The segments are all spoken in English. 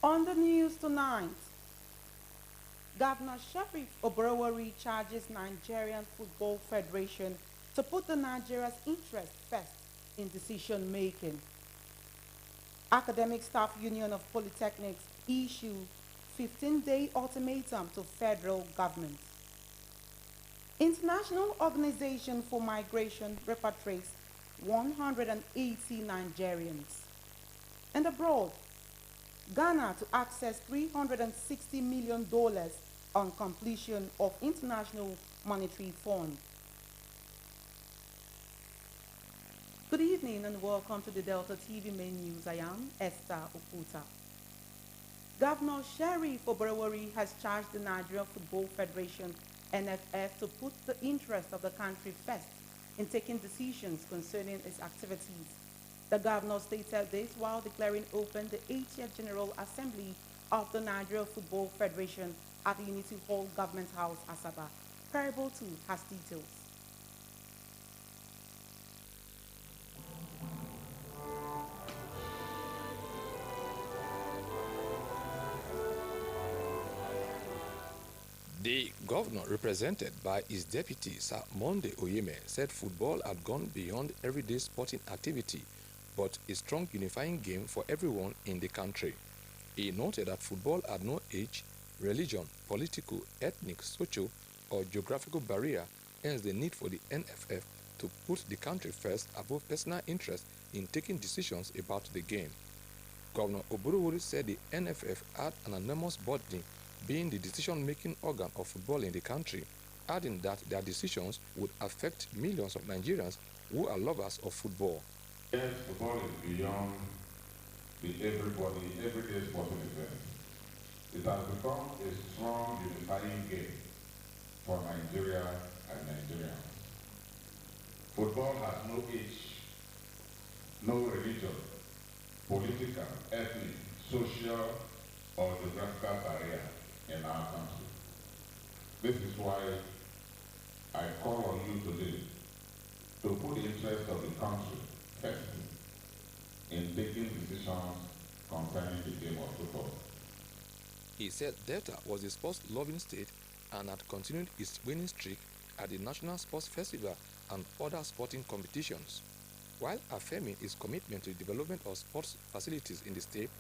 On the news tonight, Governor Sheriff Oborowori charges Nigerian Football Federation to put the Nigeria's interest first in decision making. Academic Staff Union of Polytechnics issue 15-day ultimatum to federal government. International Organization for Migration repatriates 180 Nigerians. And abroad, Ghana to access $360 million on completion of International Monetary Fund. Good evening and welcome to the Delta TV main news. I am Esther Okuta. Governor Sheriff Oborowori has charged the Nigeria Football Federation NFF to put the interest of the country first in taking decisions concerning its activities. The governor stated this while declaring open the 80th General Assembly of the Nigeria Football Federation at the Unity Hall Government House, Asaba. Parable 2 has details. The governor, represented by his deputy, Sir Monday Oyeme, said football had gone beyond everyday sporting activity, but a strong unifying game for everyone in the country. He noted that football had no age, religion, political, ethnic, social, or geographical barrier, hence the need for the NFF to put the country first above personal interest in taking decisions about the game. Governor Oborowori said the NFF had an enormous burden being the decision-making organ of football in the country, adding that their decisions would affect millions of Nigerians who are lovers of football. Yes, football is beyond the everyday sporting event. It has become a strong unifying game for Nigeria and Nigerians. Football has no age, no religion, political, ethnic, social, or geographical barrier in our country. This is why I call on you today to put the interest of the country first in taking decisions concerning the game of football. He said Delta was a sports-loving state and had continued its winning streak at the National Sports Festival and other sporting competitions, while affirming its commitment to the development of sports facilities in the state,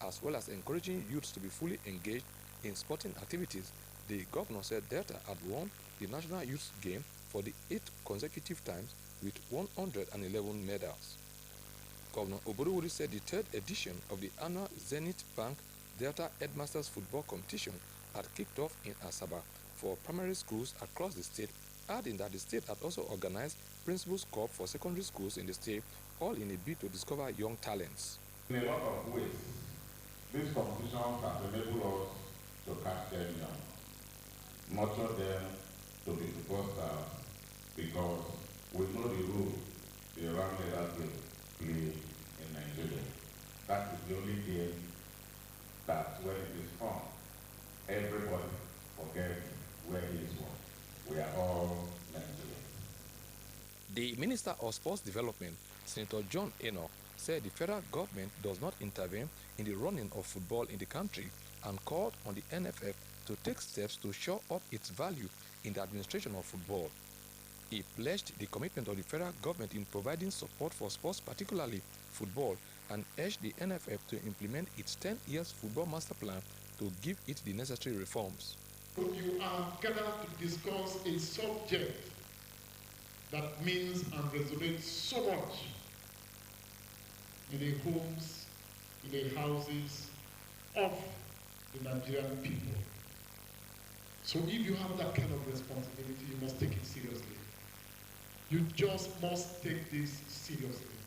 as well as encouraging youths to be fully engaged in sporting activities. The governor said Delta had won the National Youth Game for the 8th consecutive times with 111 medals. Governor Oborowori said the 3rd edition of the annual Zenith Bank Delta Headmasters Football Competition had kicked off in Asaba for primary schools across the state, adding that the state had also organized Principals Cup for secondary schools in the state, all in a bid to discover young talents. In a lot of ways, these competitions have enabled us to catch them young, nurture them to be football stars, because we know the role the around level game play in Nigeria. That is the only game that when it is on, everybody forgets where he is from. We are all Nigerians. The Minister of Sports Development, Senator John Enoch, said the federal government does not intervene in the running of football in the country and called on the NFF to take steps to shore up its value in the administration of football. He pledged the commitment of the federal government in providing support for sports, particularly football, and urged the NFF to implement its 10 years football master plan to give it the necessary reforms. You are gathered to discuss a subject that means and resonates so much in the homes, in the houses of the Nigerian people. So if you have that kind of responsibility, you must take it seriously. You just must take this seriously.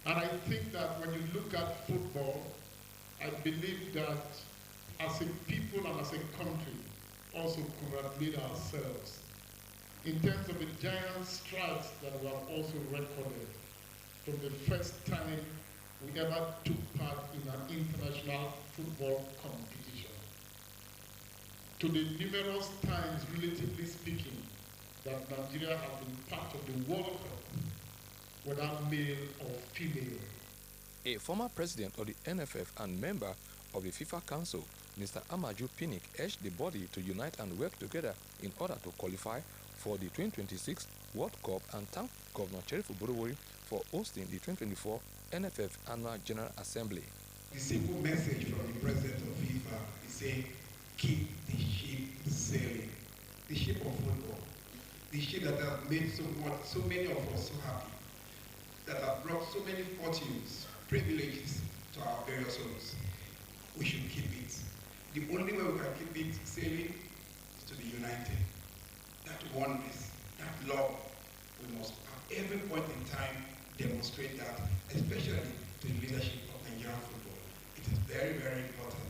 And I think that when you look at football, I believe that as a people and as a country, also congratulate ourselves in terms of the giant strides that we have also recorded from the first time we ever took part in an international football competition to the numerous times, relatively speaking, that Nigeria has been part of the World Cup, whether male or female. A former president of the NFF and member of the FIFA Council, Mr. Amaju Pinnick, urged the body to unite and work together in order to qualify for the 2026 World Cup and thanked Governor Sheriff Oborowori for hosting the 2024 NFF Annual General Assembly. The simple message from the president of FIFA is saying, keep the ship sailing. The ship of football. The ship that has made so many of us so happy. That have brought so many fortunes, privileges to our various homes. We should keep it. The only way we can keep it sailing is to be united. That oneness, that love, we must at every point in time demonstrate that, especially to the leadership of Nigerian football. It is very, very important.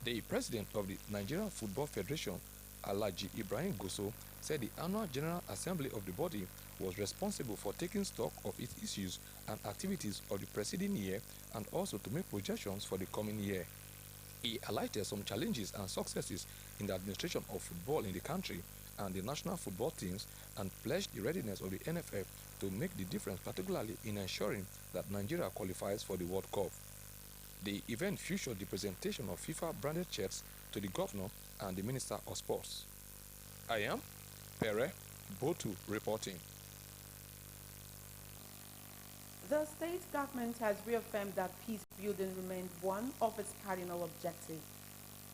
The president of the Nigerian Football Federation, Alhaji Ibrahim Goso, said the annual General Assembly of the body was responsible for taking stock of its issues and activities of the preceding year and also to make projections for the coming year. He highlighted some challenges and successes in the administration of football in the country and the national football teams and pledged the readiness of the NFF to make the difference, particularly in ensuring that Nigeria qualifies for the World Cup. The event featured the presentation of FIFA-branded shirts to the governor and the Minister of Sports. I am Pere Botu reporting. The state government has reaffirmed that peace building remains one of its cardinal objectives.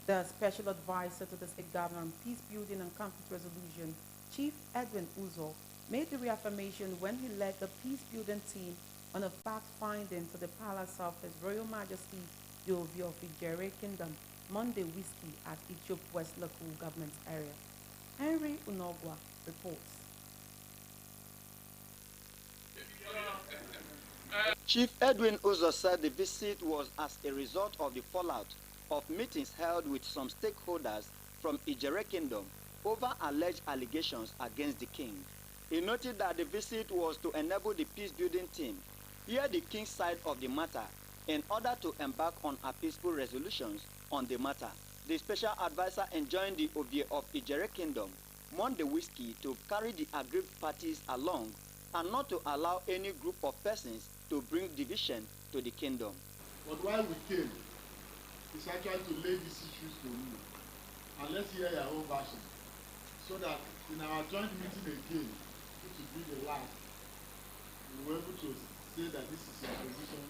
The special advisor to the state governor on peace building and conflict resolution, Chief Edwin Uzo, made the reaffirmation when he led the peace building team on a fact-finding to the Palace of His Royal Majesty the Ovie of Ijere Kingdom, Monday Whiskey at Ichop West Local Government Area. Henry Unogwa reports. Chief Edwin Uzo said the visit was as a result of the fallout of meetings held with some stakeholders from Ijere Kingdom over alleged allegations against the king. He noted that the visit was to enable the peace-building team hear the king's side of the matter in order to embark on a peaceful resolutions on the matter. The special advisor enjoined the Ovie of Ijere Kingdom, Monday Whiskey, to carry the aggrieved parties along and not to allow any group of persons to bring division to the kingdom. But why we came is actually to lay these issues to you. And let's hear your own version. So that in our joint meeting again, which will be the last, we were able to say that this is your position,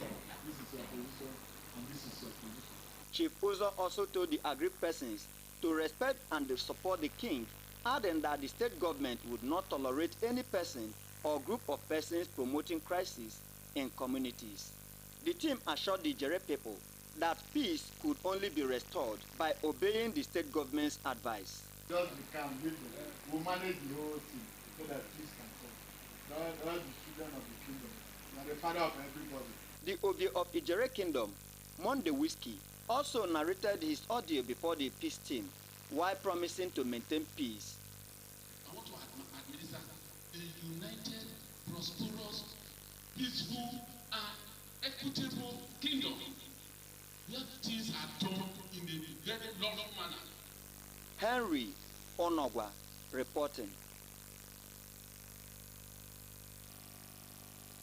this is your position, and this is your position. Chief Uzo also told the aggrieved persons to respect and to support the king, adding that the state government would not tolerate any person or group of persons promoting crisis in communities. The team assured the Ijere people that peace could only be restored by obeying the state government's advice. Just become leader. We'll manage the whole thing so that peace can come. All the children of the kingdom. You are the father of everybody. The Ovie of Ijere Kingdom, Monday Whiskey, also narrated his audio before the peace team while promising to maintain peace. I want to administer a united, prosperous, peaceful, and equitable kingdom where things are done in a very lawful manner. Henry Onogwa reporting.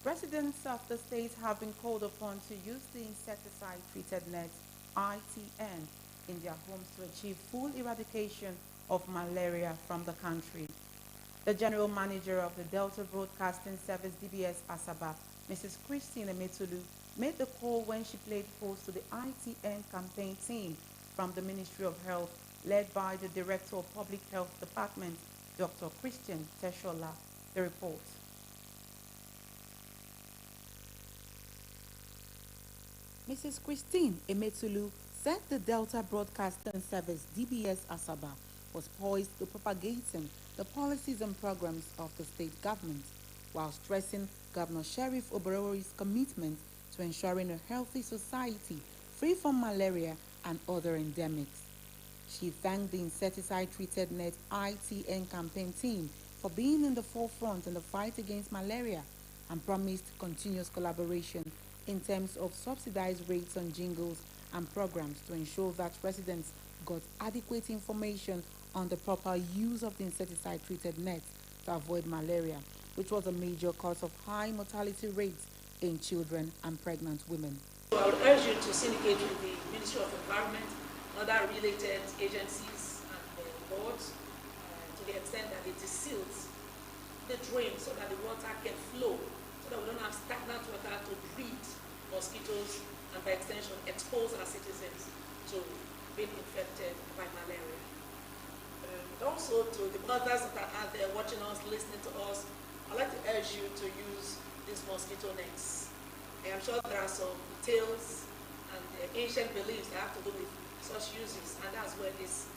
Residents of the state have been called upon to use the insecticide-treated net, ITN, in their homes to achieve full eradication of malaria from the country. The General Manager of the Delta Broadcasting Service, DBS Asaba, Mrs. Christine Emetulu, made the call when she played host to the ITN campaign team from the Ministry of Health, led by the Director of Public Health Department, Dr. Christian Teshola. The report. Mrs. Christine Emetulu said the Delta Broadcasting Service, DBS Asaba, was poised to propagating the policies and programs of the state government, while stressing Governor Sheriff Oborowori's commitment to ensuring a healthy society free from malaria and other endemics. She thanked the insecticide-treated net ITN campaign team for being in the forefront in the fight against malaria and promised continuous collaboration in terms of subsidized rates on jingles and programs to ensure that residents got adequate information on the proper use of the insecticide-treated nets to avoid malaria, which was a major cause of high mortality rates in children and pregnant women. I would urge you to syndicate with the Ministry of Environment, other related agencies and boards, to the extent that it is sealed the drain so that the water can flow, so that we don't have stagnant water to breed mosquitoes and by extension expose our citizens to being infected by malaria. Also to the mothers that are out there watching us, listening to us, I'd like to urge you to use these mosquito nets. I am sure there are some tales and ancient beliefs that have to do with such uses, and that's where this,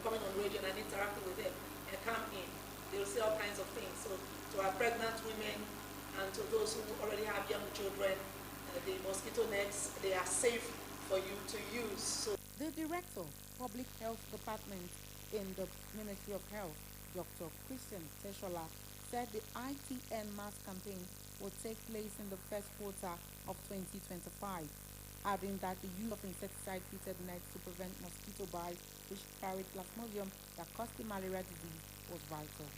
coming on radio and interacting with them and come in. They'll say all kinds of things. So to our pregnant women and to those who already have young children, the mosquito nets, they are safe for you to use. So The Director, Public Health Department in the Ministry of Health, Dr. Christian Teshola, said the ITN mass campaign will take place in the first quarter of 2025, adding that the use of insecticide-treated nets to prevent mosquito bites, which carried plasmodium that caused the malaria disease, was vital.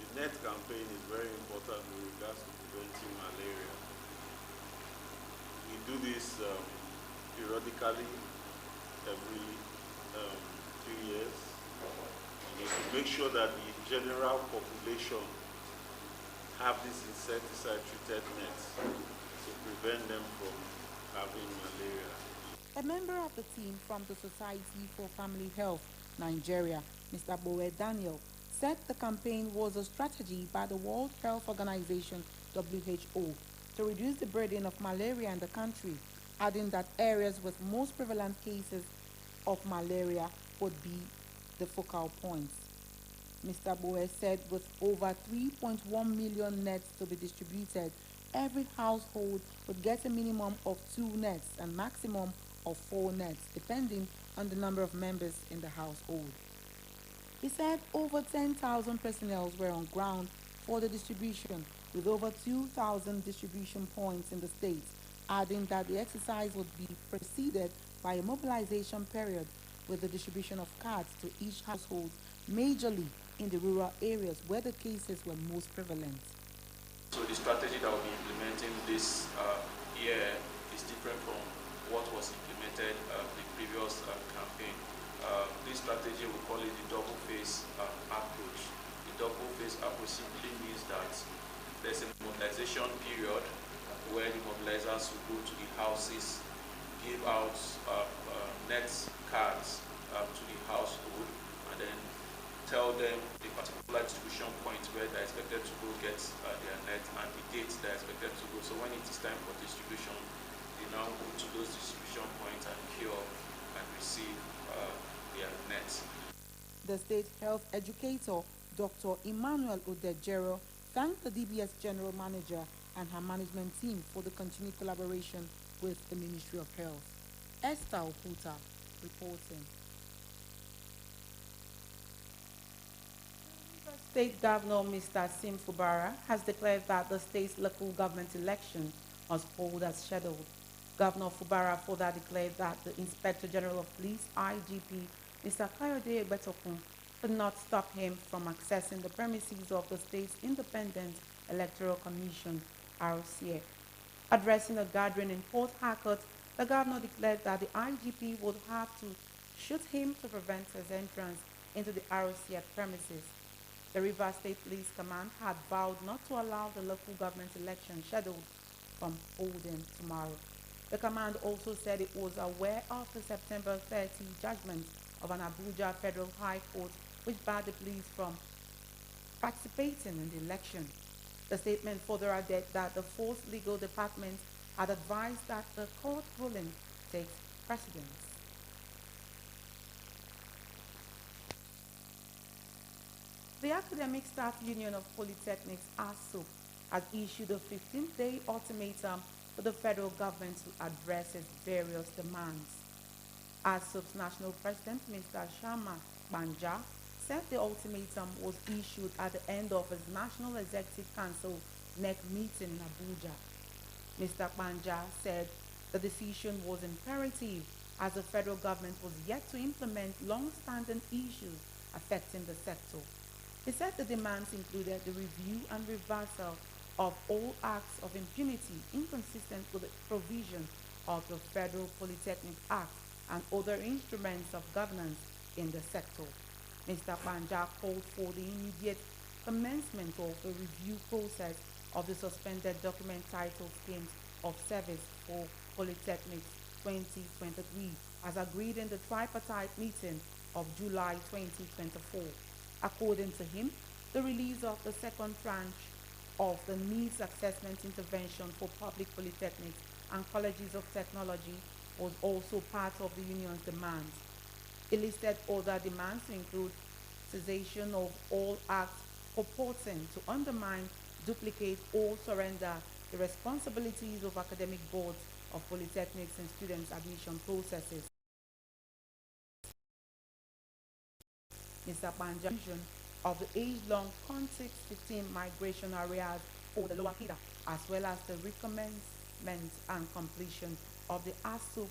The net campaign is very important with regards to preventing malaria. We do this periodically every 2 years. We need to make sure that the general population have these insecticide-treated nets to prevent them from having malaria. A member of the team from the Society for Family Health, Nigeria, Mr. Bowe Daniel, said the campaign was a strategy by the World Health Organization, WHO, to reduce the burden of malaria in the country, adding that areas with most prevalent cases of malaria would be the focal points. Mr. Bowe said with over 3.1 million nets to be distributed, every household would get a minimum of 2 nets and maximum of 4 nets, depending on the number of members in the household. He said over 10,000 personnel were on ground for the distribution, with over 2,000 distribution points in the state, adding that the exercise would be preceded by a mobilization period with the distribution of cards to each household, majorly in the rural areas where the cases were most prevalent. So the strategy that we'll be implementing this year is different from what was implemented the previous campaign. This strategy, we call it the double phase approach. The double phase approach simply means that there's a mobilization period where the mobilizers will go to the houses, give out net cards to the household, and then tell them the particular distribution point where they're expected to go get their net and the date they're expected to go. So when it is time for distribution, they now go to those distribution points and queue and receive their nets. The state health educator, Dr. Emmanuel Odejero, thanked the DBS General Manager and her management team for the continued collaboration with the Ministry of Health. Esther Okuta reporting. State Governor Mr. Sim Fubara has declared that the state's local government election must hold as scheduled. Governor Fubara further declared that the Inspector General of Police, IGP, Mr. Kayode Egbetokun, could not stop him from accessing the premises of the state's Independent Electoral Commission, RCA. Addressing a gathering in Port Harcourt, the governor declared that the IGP would have to shoot him to prevent his entrance into the RCA premises. The Rivers State Police Command had vowed not to allow the local government election scheduled from holding tomorrow. The command also said it was aware of the September 30 judgment of an Abuja Federal High Court which barred the police from participating in the election. The statement further added that the Force Legal Department had advised that the court ruling takes precedence. The Academic Staff Union of Polytechnics, ASUP, has issued a 15-day ultimatum for the federal government to address its various demands. ASUP's national president, Mr. Sharma Banja, said the ultimatum was issued at the end of his National Executive Council NEC meeting in Abuja. Mr. Banja said the decision was imperative as the federal government was yet to implement long-standing issues affecting the sector. He said the demands included the review and reversal of all acts of impunity inconsistent with the provision of the Federal Polytechnic Act and other instruments of governance in the sector. Mr. Banja called for the immediate commencement of a review process of the suspended document titled Schemes of Service for Polytechnics 2023 as agreed in the tripartite meeting of July 2024. According to him, the release of the second tranche of the needs assessment intervention for public polytechnics and colleges of technology was also part of the union's demands. It listed other demands to include cessation of all acts purporting to undermine, duplicate, or surrender the responsibilities of academic boards of polytechnics and students' admission processes. Mr. Banja's vision of the age-long context 15 migration areas for the Lower Kida, as well as the recommencement and completion of the ASUP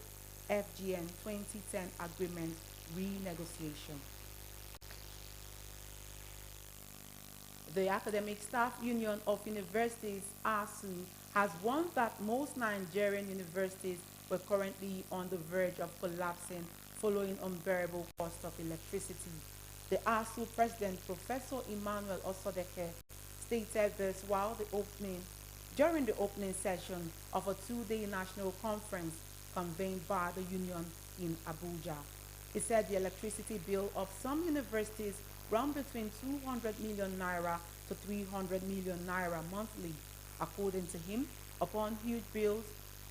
FGN 2010 agreement renegotiation. The Academic Staff Union of Universities, ASU, has warned that most Nigerian universities were currently on the verge of collapsing following unbearable cost of electricity. The ASU president, Professor Emmanuel Osodeke, stated this during the opening session of a two-day national conference convened by the union in Abuja. He said the electricity bill of some universities run between 200 million naira to 300 million naira monthly. According to him, upon huge bills,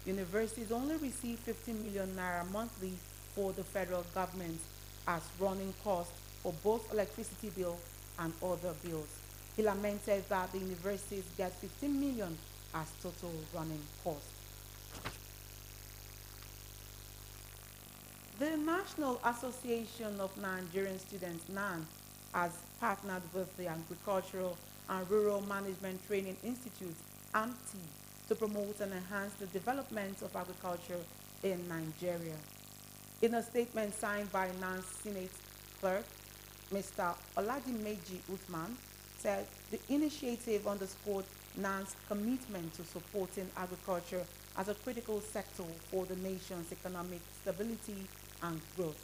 universities only receive 15 million naira monthly for the federal government as running costs for both electricity bill and other bills. He lamented that the universities get 15 million as total running costs. The National Association of Nigerian Students, NAN, has partnered with the Agricultural and Rural Management Training Institute, AMTI, to promote and enhance the development of agriculture in Nigeria. In a statement signed by NAN's Senate clerk, Mr. Oladimeji Uthman, said the initiative underscored NAN's commitment to supporting agriculture as a critical sector for the nation's economic stability and growth.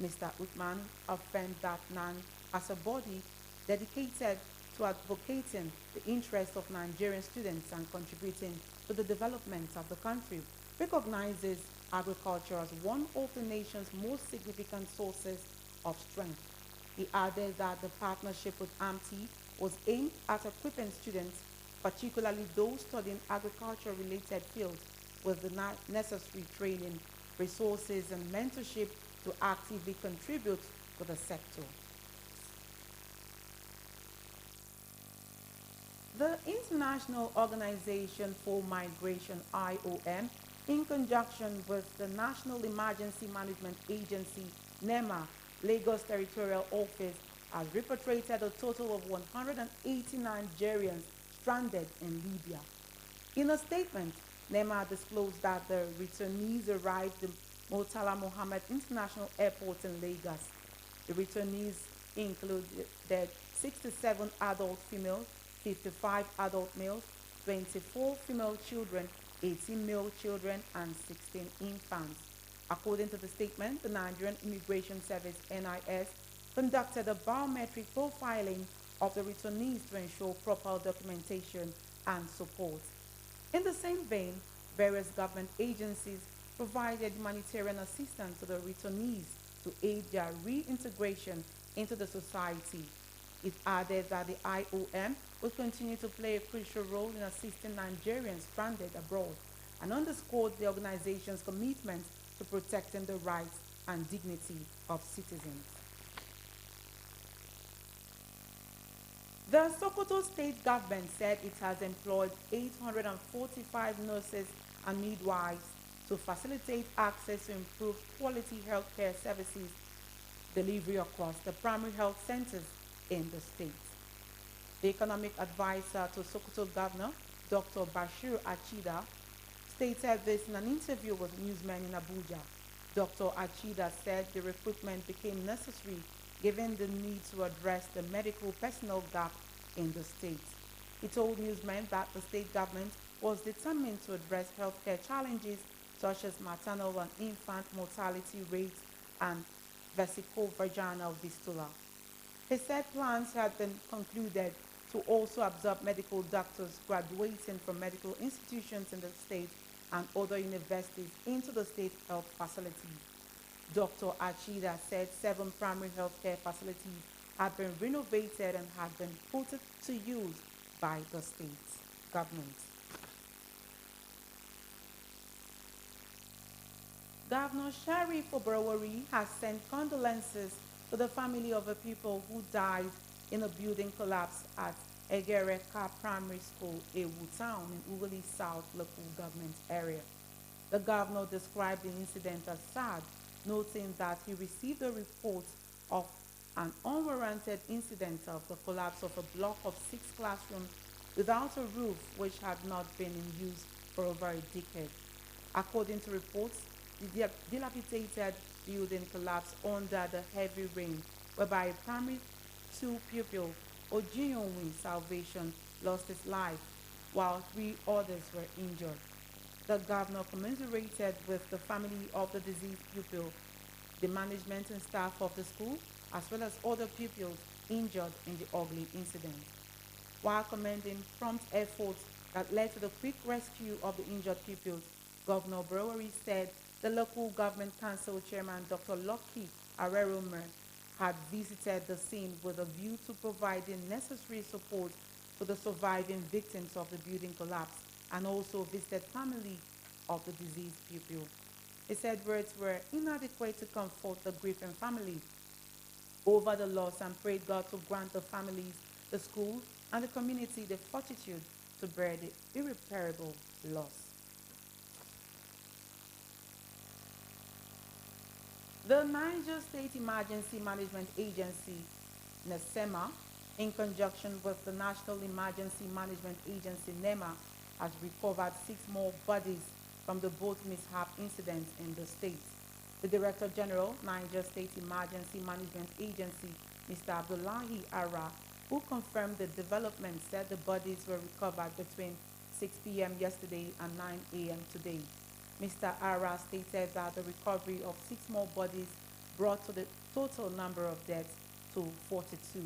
Mr. Uthman affirmed that NAN, as a body dedicated to advocating the interests of Nigerian students and contributing to the development of the country, recognizes agriculture as one of the nation's most significant sources of strength. He added that the partnership with AMTI was aimed at equipping students, particularly those studying agriculture-related fields, with the necessary training, resources, and mentorship to actively contribute to the sector. The International Organization for Migration, IOM, in conjunction with the National Emergency Management Agency, NEMA, Lagos Territorial Office, has repatriated a total of 180 Nigerians stranded in Libya. In a statement, NEMA disclosed that the returnees arrived at Murtala Mohammed International Airport in Lagos. The returnees included 67 adult females, 55 adult males, 24 female children, 18 male children, and 16 infants. According to the statement, the Nigerian Immigration Service, NIS, conducted a biometric profiling of the returnees to ensure proper documentation and support. In the same vein, various government agencies provided humanitarian assistance to the returnees to aid their reintegration into the society. It added that the IOM will continue to play a crucial role in assisting Nigerians stranded abroad and underscored the organization's commitment to protecting the rights and dignity of citizens. The Sokoto state government said it has employed 845 nurses and midwives to facilitate access to improved quality healthcare services delivery across the primary health centers in the state. The economic advisor to Sokoto Governor, Dr. Bashir Achida, stated this in an interview with newsmen in Abuja. Dr. Achida said the recruitment became necessary given the need to address the medical personnel gap in the state. He told newsmen that the state government was determined to address healthcare challenges such as maternal and infant mortality rates and vesico-vaginal fistula. He said plans had been concluded to also absorb medical doctors graduating from medical institutions in the state and other universities into the state health facilities. Dr. Achida said 7 primary healthcare facilities had been renovated and had been put to use by the state government. Governor Sharif Oborowori has sent condolences to the family of the people who died in a building collapse at Egereka Primary School, Ewu Town in Ugoli South local government area. The governor described the incident as sad, noting that he received a report of an unwarranted incident of the collapse of a block of 6 classrooms without a roof which had not been in use for over a decade. According to reports, the dilapidated building collapsed under the heavy rain, whereby a primary 2 pupil, Ojiyonwi Salvation, lost his life, while 3 others were injured. The governor commiserated with the family of the deceased pupil, the management and staff of the school, as well as other pupils injured in the ugly incident. While commending prompt efforts that led to the quick rescue of the injured pupils, Governor Oborowori said the local government council chairman, Dr. Lucky Arerumer, had visited the scene with a view to providing necessary support to the surviving victims of the building collapse and also visited family of the deceased pupil. He said words were inadequate to comfort the grieving family over the loss and prayed God to grant the families, the school, and the community the fortitude to bear the irreparable loss. The Niger State Emergency Management Agency, NESEMA, in conjunction with the National Emergency Management Agency, NEMA, has recovered 6 more bodies from the boat mishap incident in the state. The Director General, Niger State Emergency Management Agency, Mr. Abdullahi Ara, who confirmed the development, said the bodies were recovered between 6 p.m. yesterday and 9 a.m. today. Mr. Ara stated that the recovery of 6 more bodies brought to the total number of deaths to 42.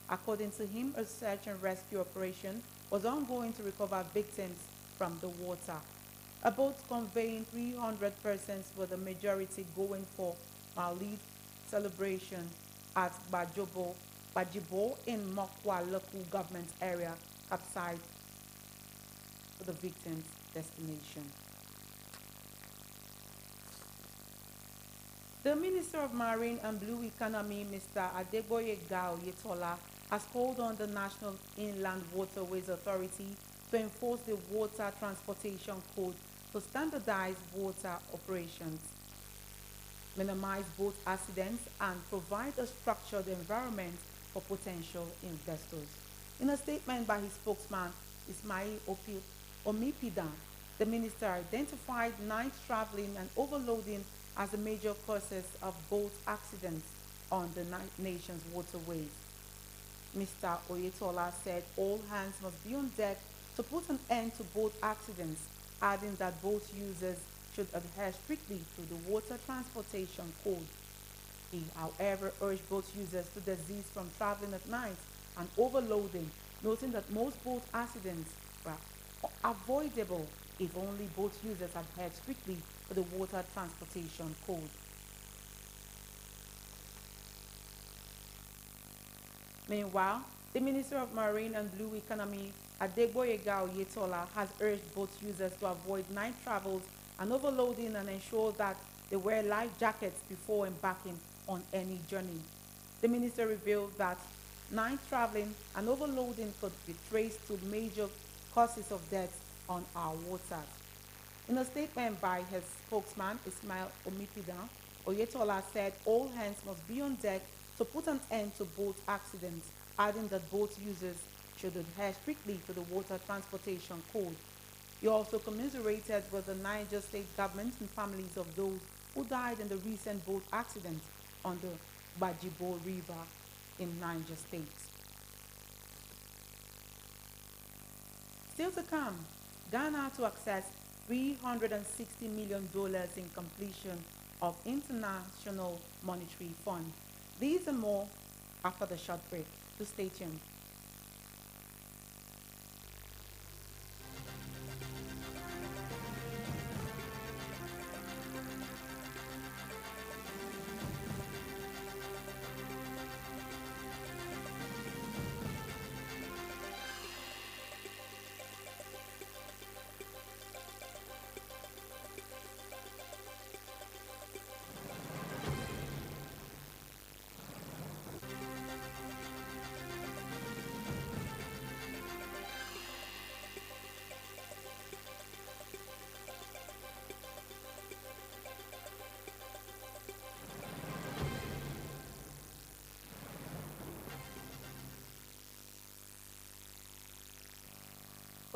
According to him, a search and rescue operation was ongoing to recover victims from the water. A boat conveying 300 persons, with the majority going for Maulid celebration at Bajibo in Mokwa local government area, capsized to the victim's destination. The Minister of Marine and Blue Economy, Mr. Adegboye Gao Yetola, has called on the National Inland Waterways Authority to enforce the Water Transportation Code to standardize water operations, minimize boat accidents, and provide a structured environment for potential investors. In a statement by his spokesman, Ismail Omipidan, the minister identified night traveling and overloading as the major causes of boat accidents on the nation's waterways. Mr. Oyetola said all hands must be on deck to put an end to boat accidents, adding that boat users should adhere strictly to the Water Transportation Code. He, however, urged boat users to desist from traveling at night and overloading, noting that most boat accidents were avoidable if only boat users adhered strictly to the Water Transportation Code. Meanwhile, the Minister of Marine and Blue Economy, Adegboye Gao Yetola, has urged boat users to avoid night travels and overloading and ensure that they wear life jackets before embarking on any journey. The minister revealed that night traveling and overloading could be traced to major causes of death on our waters. In a statement by his spokesman, Ismail Omipidan, Oyetola said all hands must be on deck to put an end to boat accidents, adding that boat users should adhere strictly to the Water Transportation Code. He also commiserated with the Niger State government and families of those who died in the recent boat accident on the Bajibo River in Niger State. Still to come, Ghana to access $360 million in completion of International Monetary Fund. These and more after the short break. So stay tuned.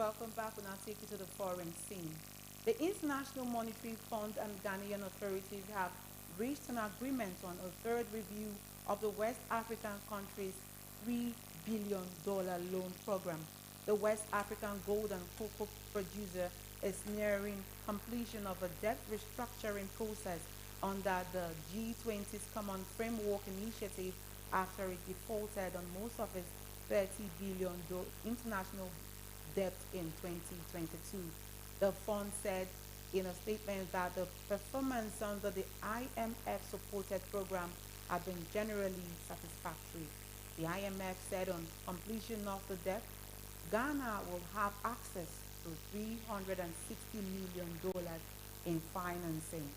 Welcome back. We'll now take you to the foreign scene. The International Monetary Fund and Ghanaian authorities have reached an agreement on a third review of the West African country's $3 billion loan program. The West African gold and cocoa producer is nearing completion of a debt restructuring process under the G20's Common Framework Initiative after it defaulted on most of its $30 billion international debt in 2022. The fund said in a statement that the performance under the IMF-supported program had been generally satisfactory. The IMF said on completion of the debt, Ghana will have access to $360 million in financing.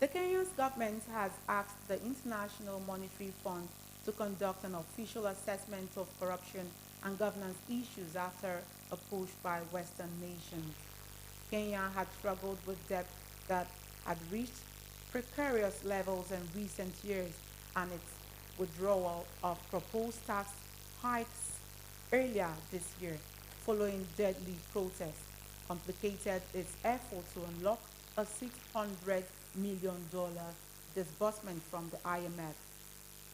The Kenyan government has asked the International Monetary Fund to conduct an official assessment of corruption and governance issues after a push by Western nations. Kenya had struggled with debt that had reached precarious levels in recent years, and its withdrawal of proposed tax hikes earlier this year, following deadly protests, complicated its effort to unlock a $600 million disbursement from the IMF.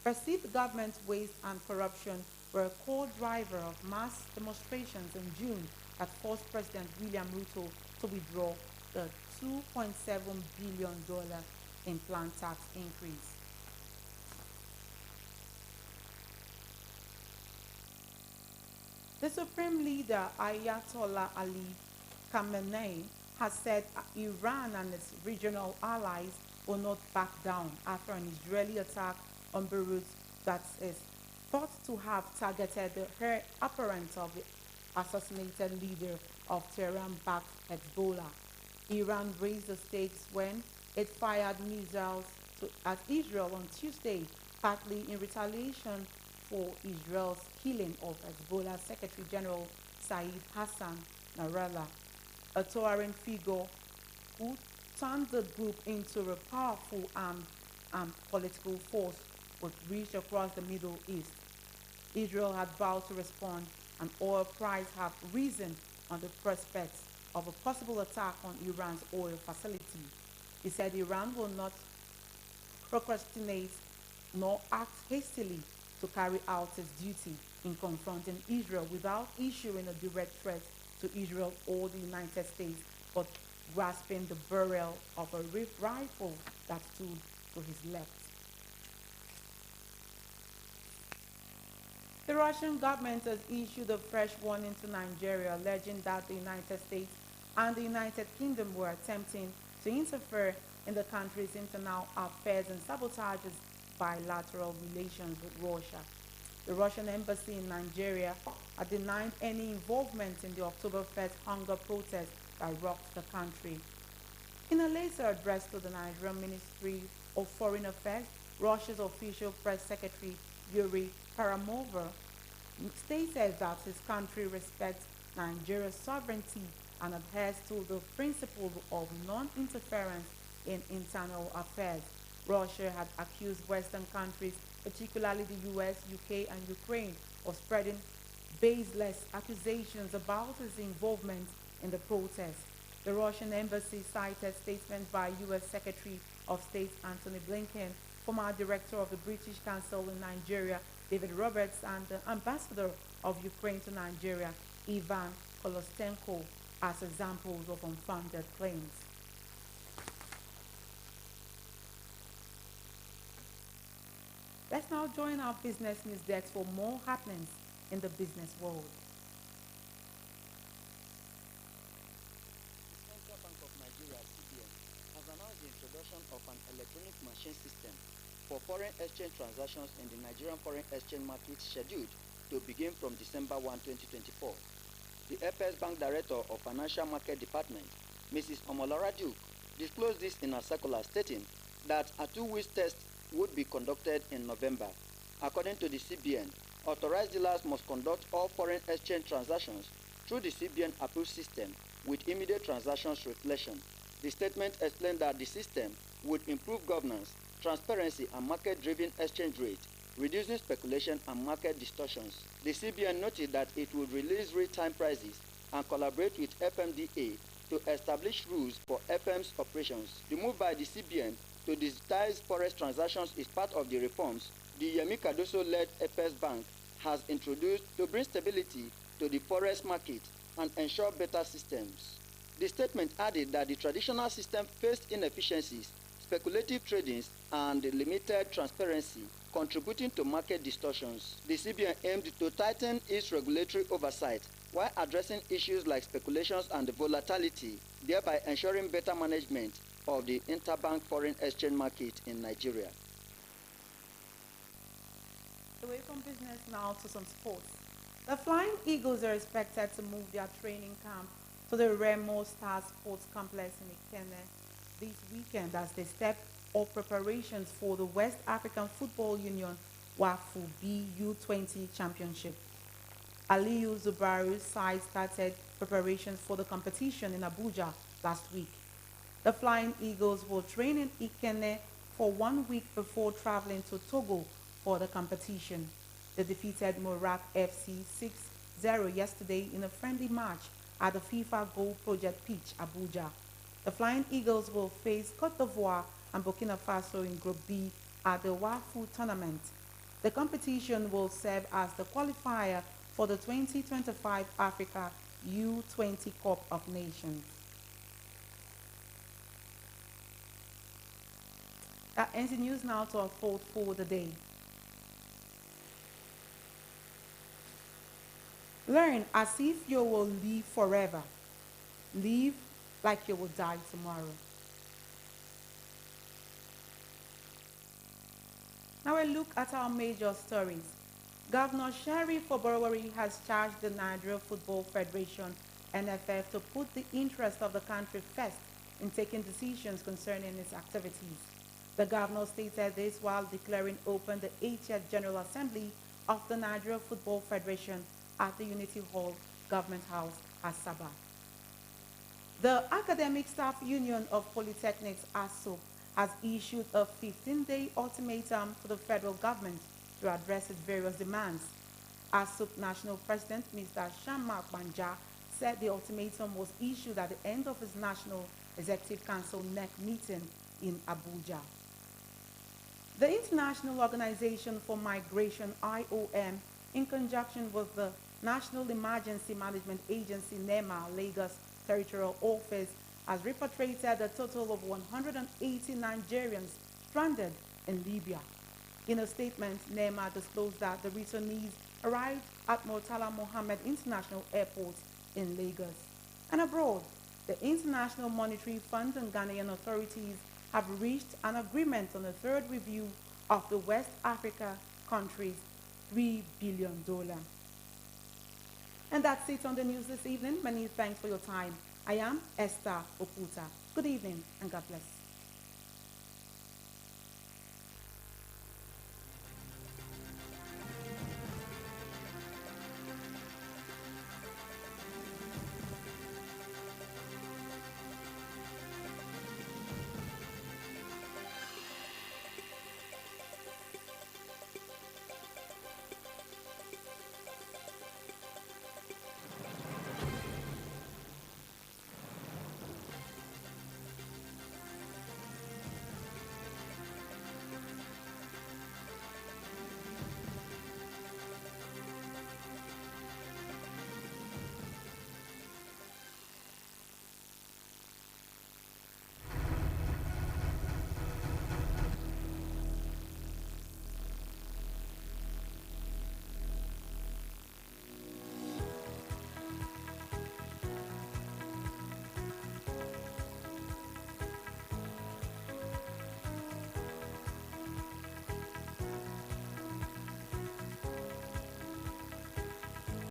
Perceived government waste and corruption were a core driver of mass demonstrations in June that forced President William Ruto to withdraw the $2.7 billion in planned tax increase. The Supreme Leader Ayatollah Ali Khamenei has said Iran and its regional allies will not back down after an Israeli attack on Beirut that is thought to have targeted the heir apparent of the assassinated leader of Tehran-backed Hezbollah. Iran raised the stakes when it fired missiles at Israel on Tuesday, partly in retaliation for Israel's killing of Hezbollah Secretary General Saeed Hassan Nasrallah, a towering figure who turned the group into a powerful armed political force with reach across the Middle East. Israel had vowed to respond, and oil prices have risen on the prospects of a possible attack on Iran's oil facility. He said Iran will not procrastinate nor act hastily to carry out its duty in confronting Israel without issuing a direct threat to Israel or the United States, but grasping the barrel of a rifle that stood to his left. The Russian government has issued a fresh warning to Nigeria, alleging that the United States and the United Kingdom were attempting to interfere in the country's internal affairs and sabotage its bilateral relations with Russia. The Russian embassy in Nigeria had denied any involvement in the October 1st hunger protest that rocked the country. In a later address to the Nigerian Ministry of Foreign Affairs, Russia's official press secretary Yuri Karamover stated that his country respects Nigeria's sovereignty and adheres to the principle of non-interference in internal affairs. Russia had accused Western countries, particularly the US, UK, and Ukraine, of spreading baseless accusations about its involvement in the protests. The Russian embassy cited statements by US Secretary of State Antony Blinken, former director of the British Council in Nigeria, David Roberts, and the ambassador of Ukraine to Nigeria, Ivan Kolostenko as examples of unfounded claims. Let's now join our business news desk for more happenings in the business world. The Central Bank of Nigeria, CBN, has announced the introduction of an electronic machine system for foreign exchange transactions in the Nigerian foreign exchange market scheduled to begin from December 1, 2024. The FS Bank Director of Financial Market Department, Mrs. Omolara Duke, disclosed this in a circular stating that a 2-week test would be conducted in November. According to the CBN, authorized dealers must conduct all foreign exchange transactions through the CBN approved system with immediate transactions reflection. The statement explained that the system would improve governance, transparency, and market-driven exchange rate, reducing speculation and market distortions. The CBN noted that it would release real-time prices and collaborate with FMDA to establish rules for FM's operations. The move by the CBN to digitize forex transactions is part of the reforms the Yemi Cardoso-led FS Bank has introduced to bring stability to the forex market and ensure better systems. The statement added that the traditional system faced inefficiencies, speculative tradings, and limited transparency, contributing to market distortions. The CBN aimed to tighten its regulatory oversight while addressing issues like speculations and volatility, thereby ensuring better management of the interbank foreign exchange market in Nigeria. Away from business now to some sports. The Flying Eagles are expected to move their training camp to the Remo Star Sports Complex in Ikenne this weekend as they step up preparations for the West African Football Union WAFU BU20 Championship. Aliyu Zubaru's side started preparations for the competition in Abuja last week. The Flying Eagles will train in Ikenne for 1 week before traveling to Togo for the competition. They defeated Morak FC 6-0 yesterday in a friendly match at the FIFA Goal Project pitch, Abuja. The Flying Eagles will face Cote d'Ivoire and Burkina Faso in Group B at the WAFU tournament. The competition will serve as the qualifier for the 2025 Africa U20 Cup of Nations. That ends the news. Now to our thought for the day. Learn as if you will live forever. Live like you will die tomorrow. Now a look at our major stories. Governor Sheriff Oborowori has charged the Nigeria Football Federation, NFF, to put the interest of the country first in taking decisions concerning its activities. The governor stated this while declaring open the 80th General Assembly of the Nigeria Football Federation at the Unity Hall, Government House, Asaba. The Academic Staff Union of Polytechnics, ASUP, has issued a 15-day ultimatum to the federal government to address its various demands. ASUP National President, Mr. Shamma Banja, said the ultimatum was issued at the end of his National Executive Council NEC meeting in Abuja. The International Organization for Migration, IOM, in conjunction with the National Emergency Management Agency, NEMA, Lagos Territorial Office, has repatriated a total of 180 Nigerians stranded in Libya. In a statement, NEMA disclosed that the returnees arrived at Murtala Mohammed International Airport in Lagos. And abroad, the International Monetary Fund and Ghanaian authorities have reached an agreement on a third review of the West Africa country's $3 billion. And that's it on the news this evening. Many thanks for your time. I am Esther Okuta. Good evening and God bless.